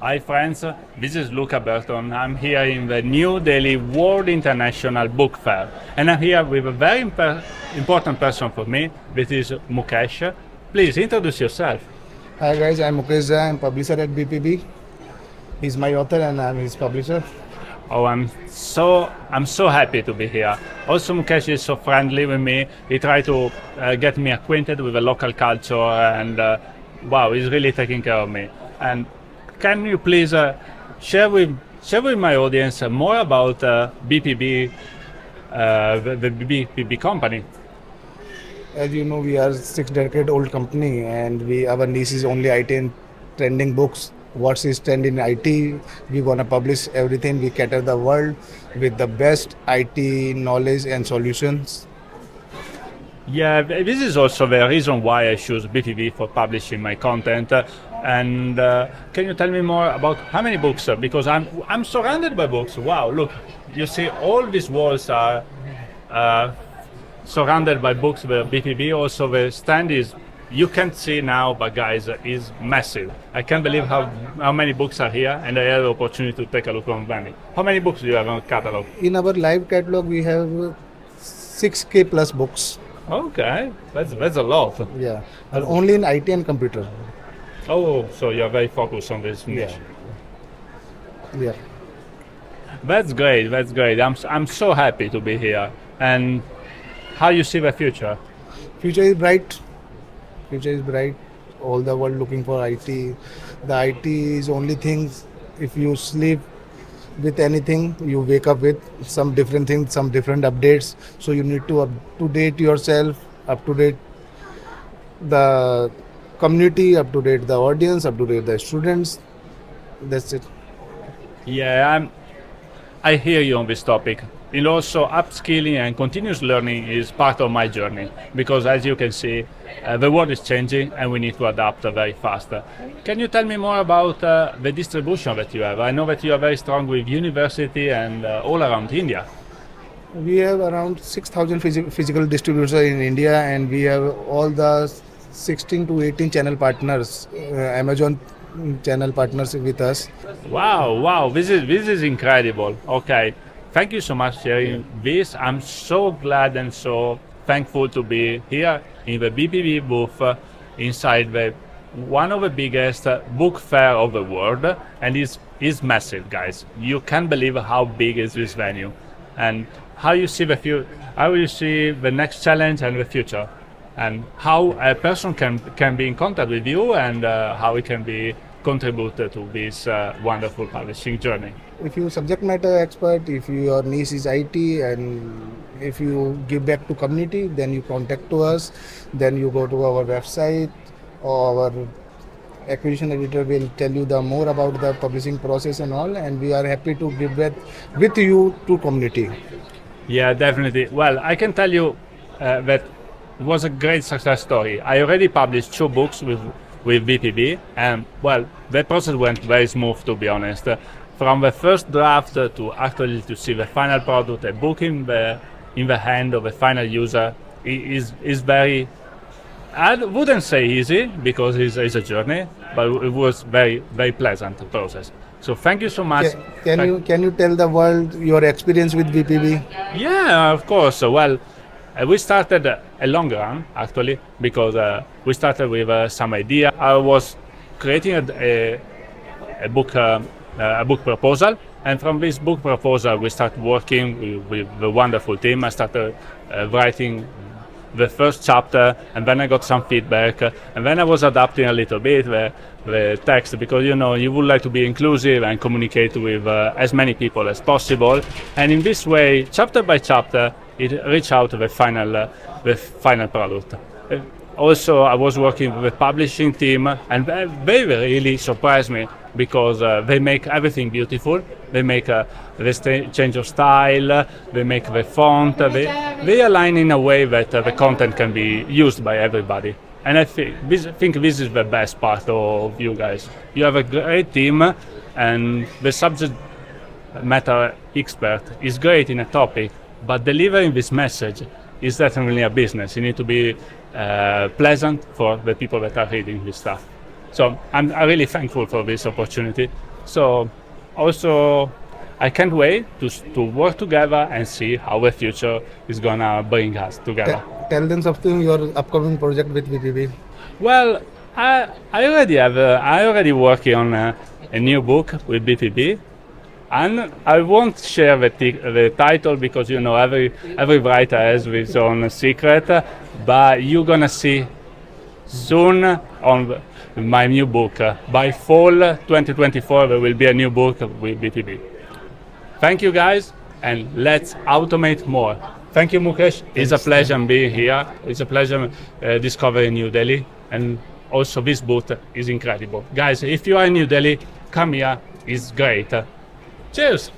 Hi friends, this is Luca Burton. I'm here in the New Delhi World International Book Fair, and I'm here with a very important person for me, which is Mukesh. Please introduce yourself. Hi guys, I'm Mukesh Jha. I'm publisher at BPB. He's my author and I'm his publisher. Oh, I'm so happy to be here. Also, Mukesh is so friendly with me. He tried to get me acquainted with the local culture, and wow, he's really taking care of me. And can you please share with my audience more about BPB, the BPB company? As you know, we are 6 decade old company and our niche is only IT and trending books. What's is trend in IT? We wanna publish everything. We cater the world with the best IT knowledge and solutions. Yeah, this is also the reason why I choose BPB for publishing my content. And can you tell me more about how many books? Because I'm surrounded by books. Wow, look, you see, all these walls are surrounded by books. The BPB also the stand is. You can't see now, but guys, is massive. I can't believe how many books are here, and I had the opportunity to take a look on them. How many books do you have on catalog? In our live catalog, we have 6K plus books. Okay, that's a lot. Yeah, and only in IT and computer. Oh, so you're very focused on this niche. Yeah. That's great. That's great. I'm so happy to be here. And how you see the future? Future is bright. Future is bright. All the world looking for IT. The IT is only thing. If you sleep with anything, you wake up with some different things, some different updates. So you need to up to date yourself, up to date the community, up to date the audience, up to date the students. That's it. Yeah, I hear you on this topic. And also, upskilling and continuous learning is part of my journey because, as you can see, the world is changing and we need to adapt very fast. Can you tell me more about the distribution that you have? I know that you are very strong with university and all around India. We have around 6,000 physical distributors in India, and we have all the 16 to 18 channel partners, Amazon channel partners with us. Wow, this is incredible. Okay, thank you so much for sharing this. I'm so glad and so thankful to be here in the BPB booth inside the one of the biggest book fair of the world, and is massive, guys. You can't believe how big is this venue, and how you see how you see the next challenge and the future, and how a person can be in contact with you, and how it can be contributed to this wonderful publishing journey. If you subject matter expert, if your niche is IT, and if you give back to community, then you contact to us. Then you go to our website, or our acquisition editor will tell you the more about the publishing process and all. And we are happy to give back with you to community. Yeah, definitely. Well, I can tell you that it was a great success story. I already published 2 books with BPB, and well, the process went very smooth, to be honest. From the first draft to actually to see the final product, a book in the hand of a final user is very. I wouldn't say easy because it's a journey, but it was very pleasant process. So thank you so much. Can you tell the world your experience with BPB? Yeah, of course. Well, we started a long run actually because we started with some idea. I was creating a book proposal, and from this book proposal we started working with the wonderful team. I started writing the first chapter, and then I got some feedback, and then I was adapting a little bit the text because you would like to be inclusive and communicate with as many people as possible, and in this way, chapter by chapter, it reached out to the final product. Also, I was working with the publishing team, and they really surprised me because they make everything beautiful. They make the change of style, they make the font, they align in a way that the content can be used by everybody. And I think this is the best part of you guys. You have a great team, and the subject matter expert is great in a topic, but delivering this message is definitely a business. You need to be pleasant for the people that are reading this stuff. So I'm really thankful for this opportunity. So also, I can't wait to work together and see how the future is gonna bring us together. Tell them something your upcoming project with BPB. Well, I already have. I already working on a new book with BPB, and I won't share the title because every writer has his own secret. But you're gonna see soon on my new book. By fall 2024, there will be a new book with BPB. Thank you guys, and let's automate more. Thank you, Mukesh. It's a pleasure being here. It's a pleasure discovering New Delhi, and also this booth is incredible. Guys, if you are in New Delhi, come here. It's great. Cheers.